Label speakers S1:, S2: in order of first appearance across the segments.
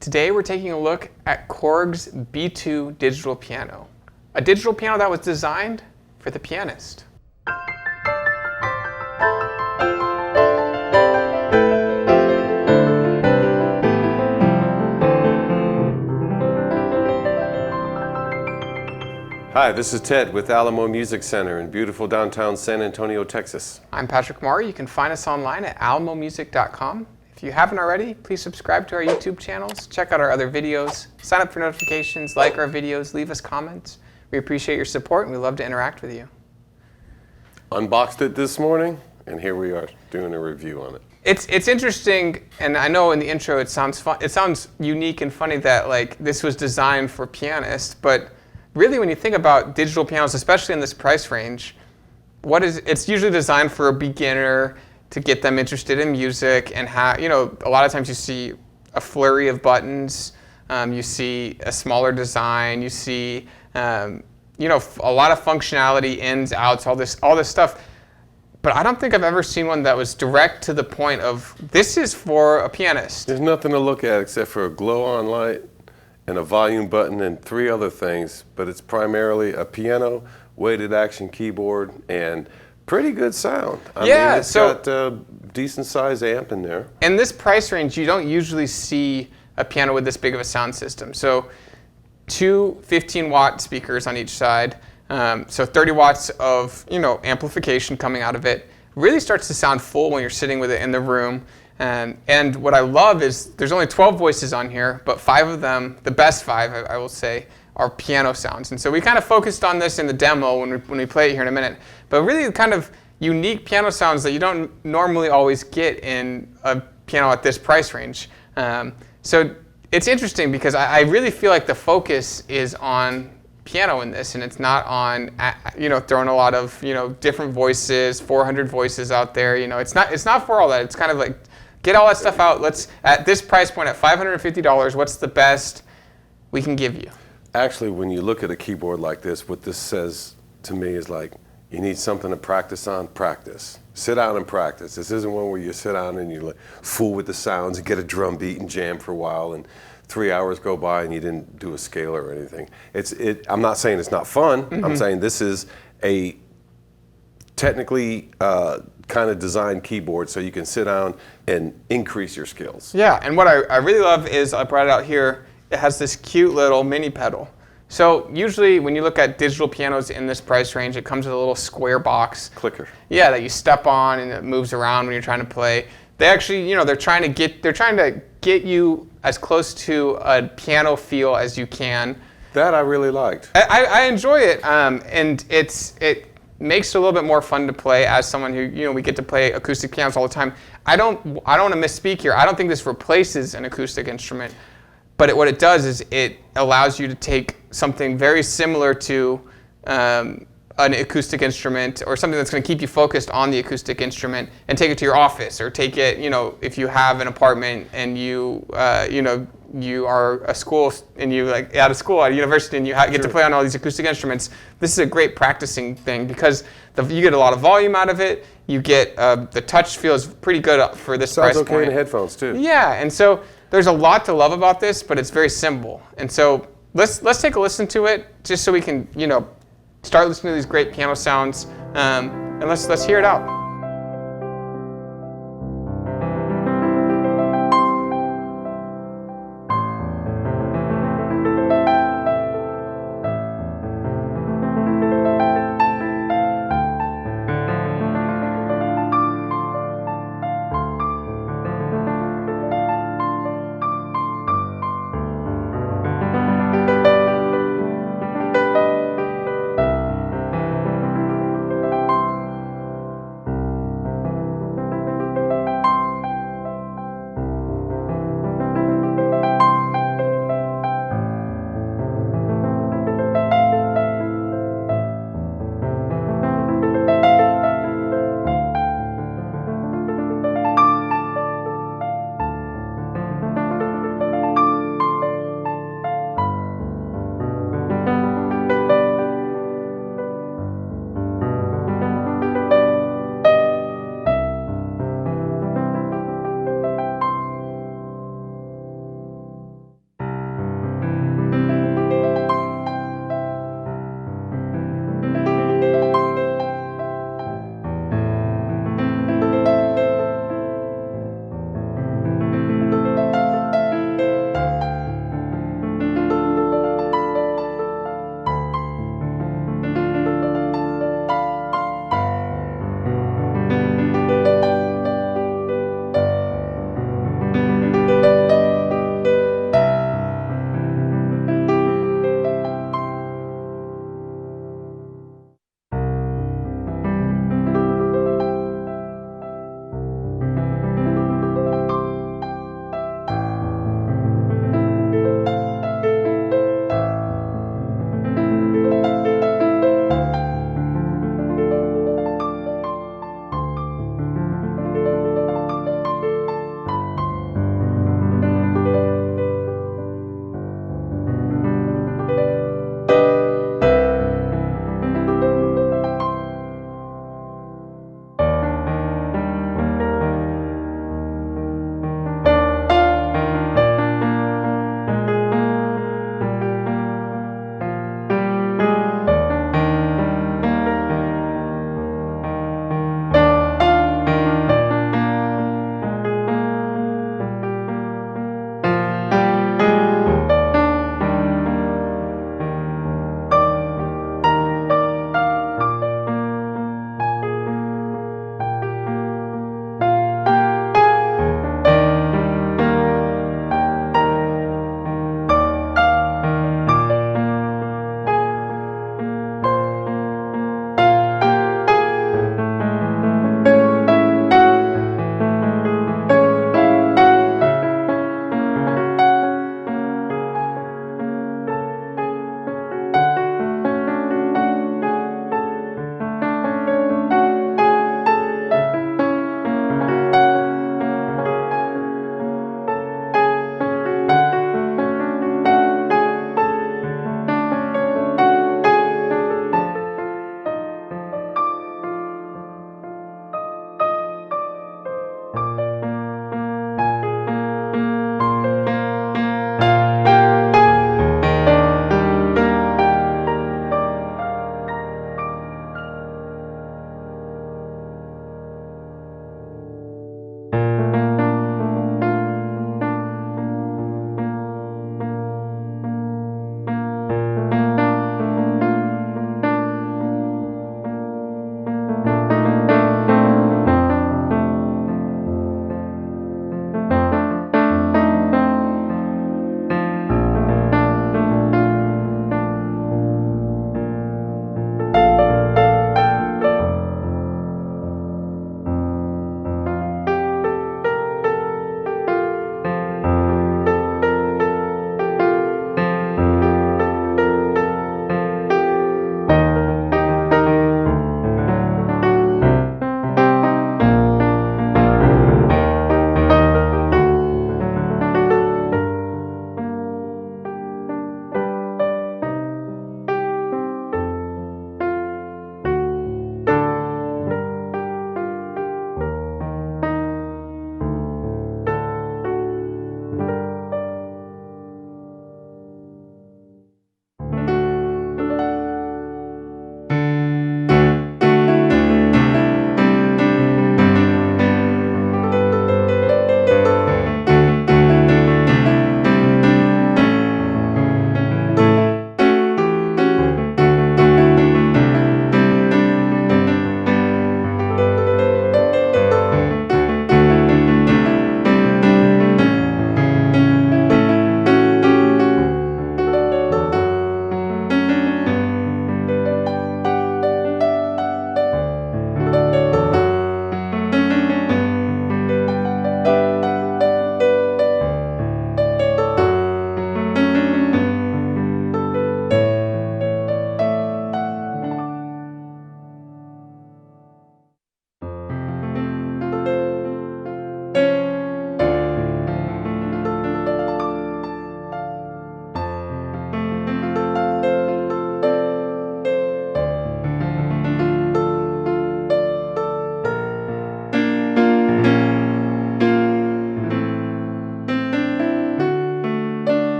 S1: Today we're taking a look at Korg's B2 digital piano, a digital piano that was designed for the pianist.
S2: Hi, this is Ted with Alamo Music Center in beautiful downtown San Antonio, Texas.
S1: I'm Patrick Maury. You can find us online at alamomusic.com. If you haven't already, please subscribe to our YouTube channels, check out our other videos, sign up for notifications, like our videos, leave us comments. We appreciate your support and we love to interact with you.
S2: Unboxed it this morning, and here we are doing a review on it.
S1: It's interesting, and I know in the intro it sounds fun. It sounds unique and funny that like this was designed for pianists, but really when you think about digital pianos, especially in this price range, it's usually designed for a beginner to get them interested in music and a lot of times you see a flurry of buttons, you see a smaller design, you see a lot of functionality, ins, outs, all this stuff. But I don't think I've ever seen one that was direct to the point of this is for a pianist.
S2: There's nothing to look at except for a glow-on light and a volume button and three other things, but it's primarily a piano, weighted action keyboard, and pretty good sound. I mean, it's got a decent size amp in there.
S1: In this price range, you don't usually see a piano with this big of a sound system. So two 15-watt speakers on each side, so 30 watts of amplification coming out of it. Really starts to sound full when you're sitting with it in the room. And what I love is there's only 12 voices on here, but 5 of them, the best 5 I will say, are piano sounds. And so we kind of focused on this in the demo when we play it here in a minute. But really kind of unique piano sounds that you don't normally always get in a piano at this price range. So it's interesting because I really feel like the focus is on piano in this, and it's not on throwing a lot of different voices, 400 voices out there. It's not for all that. It's kind of like get all that stuff out. Let's at this price point at $550, what's the best we can give you?
S2: Actually, when you look at a keyboard like this, what this says to me is like, you need something to practice on, practice. Sit down and practice. This isn't one where you sit down and you like fool with the sounds and get a drum beat and jam for a while and 3 hours go by and you didn't do a scale or anything. I'm not saying it's not fun. Mm-hmm. I'm saying this is a technically kind of designed keyboard so you can sit down and increase your skills.
S1: Yeah, and what I really love is, I brought it out here, it has this cute little mini pedal. So usually when you look at digital pianos in this price range, it comes with a little square box.
S2: Clicker.
S1: Yeah, that you step on and it moves around when you're trying to play. They actually, they're trying to get you as close to a piano feel as you can.
S2: That I really liked.
S1: I enjoy it, and it makes it a little bit more fun to play as someone who, we get to play acoustic pianos all the time. I don't want to misspeak here. I don't think this replaces an acoustic instrument, but what it does is it allows you to take something very similar to an acoustic instrument or something that's going to keep you focused on the acoustic instrument and take it to your office, or take it, if you have an apartment and you are a school and you out of school at a university and you get to play on all these acoustic instruments. This is a great practicing thing because you get a lot of volume out of it. You get the touch feels pretty good for this price point.
S2: Sounds okay in headphones too.
S1: Yeah, and so there's a lot to love about this, but it's very simple. And so let's take a listen to it just so we can start listening to these great piano sounds, and let's hear it out.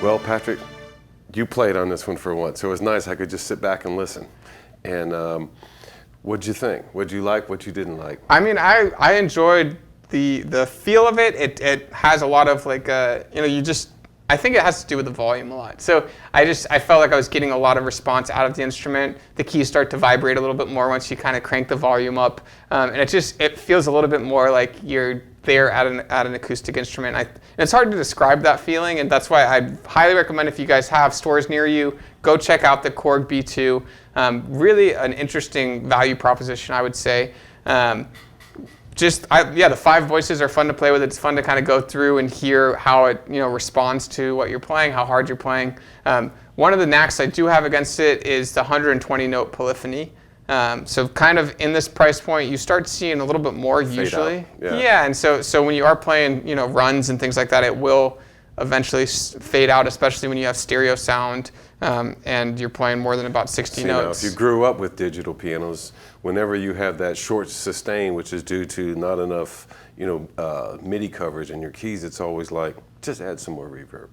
S2: Well, Patrick, you played on this one for once, so it was nice. I could just sit back and listen. And what'd you think? What'd you like? What you didn't like?
S1: I mean, I enjoyed the feel of it. It has a lot of like I think it has to do with the volume a lot. So I felt like I was getting a lot of response out of the instrument. The keys start to vibrate a little bit more once you kind of crank the volume up, and it feels a little bit more like you're there at an acoustic instrument. And it's hard to describe that feeling, and that's why I highly recommend, if you guys have stores near you, go check out the Korg B2. Really an interesting value proposition, I would say. The 5 voices are fun to play with. It's fun to kind of go through and hear how it responds to what you're playing, how hard you're playing. One of the knacks I do have against it is the 120 note polyphony. So kind of in this price point, you start seeing a little bit more usually. Yeah, and so when you are playing runs and things like that, it will eventually fade out, especially when you have stereo sound and you're playing more than about 60 notes.
S2: Now, if you grew up with digital pianos, whenever you have that short sustain, which is due to not enough MIDI coverage in your keys, it's always like, just add some more reverb.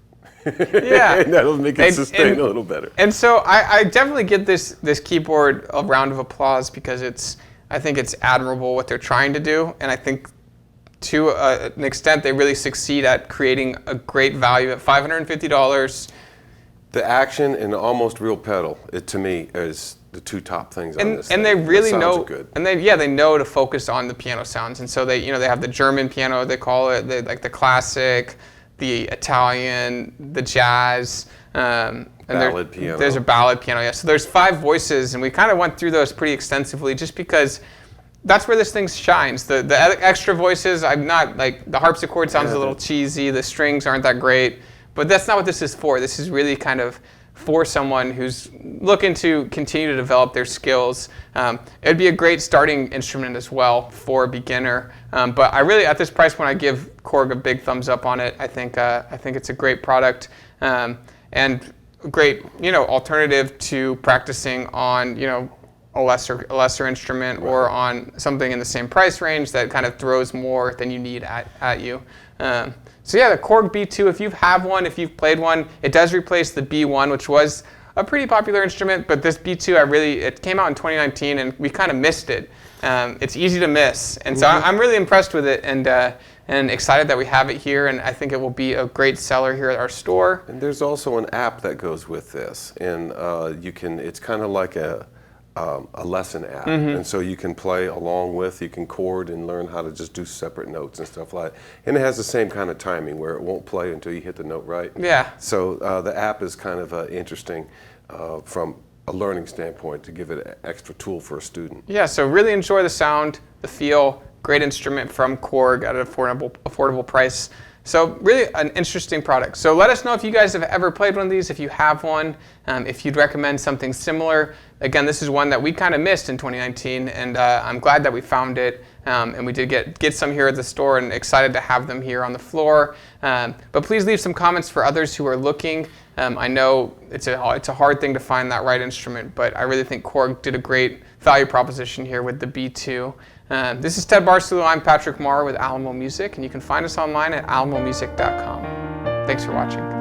S1: Yeah.
S2: And that'll make it sustain a little better.
S1: And so I definitely give this keyboard a round of applause, because I think it's admirable what they're trying to do, and I think to an extent they really succeed at creating a great value at $550.
S2: The action and the almost real pedal, to me, is the 2 top things on this.
S1: And they really know,
S2: good.
S1: and they know to focus on the piano sounds. And so they have the German piano, they call it, like the classic, the Italian, the jazz, and
S2: ballad piano.
S1: There's a ballad piano, yeah. So there's 5 voices, and we kind of went through those pretty extensively, just because that's where this thing shines. The extra voices, I'm not like, the harpsichord sounds a little cheesy, the strings aren't that great. But that's not what this is for. This is really kind of for someone who's looking to continue to develop their skills. It'd be a great starting instrument as well for a beginner. But I really, at this price point, I give Korg a big thumbs up on it. I think it's a great product, and a great alternative to practicing on a lesser instrument, or on something in the same price range that kind of throws more than you need at you. So yeah, the Korg B2, if you have one, if you've played one, it does replace the B1, which was a pretty popular instrument, but this B2, it came out in 2019, and we kind of missed it. It's easy to miss, and so I'm really impressed with it, and excited that we have it here, and I think it will be a great seller here at our store.
S2: And there's also an app that goes with this, and it's kind of like a lesson app, and so you can play along with, you can chord and learn how to just do separate notes and stuff like that. And it has the same kind of timing where it won't play until you hit the note right.
S1: Yeah.
S2: So the app is kind of interesting from a learning standpoint, to give it an extra tool for a student.
S1: Yeah, so really enjoy the sound, the feel, great instrument from Korg at an affordable price. So really an interesting product. So let us know if you guys have ever played one of these, if you have one, if you'd recommend something similar. Again, this is one that we kind of missed in 2019, and I'm glad that we found it, and we did get some here at the store, and excited to have them here on the floor. But please leave some comments for others who are looking. I know it's a hard thing to find that right instrument, but I really think Korg did a great value proposition here with the B2. This is Ted Barstow. I'm Patrick Marr with Alamo Music, and you can find us online at alamomusic.com. Thanks for watching.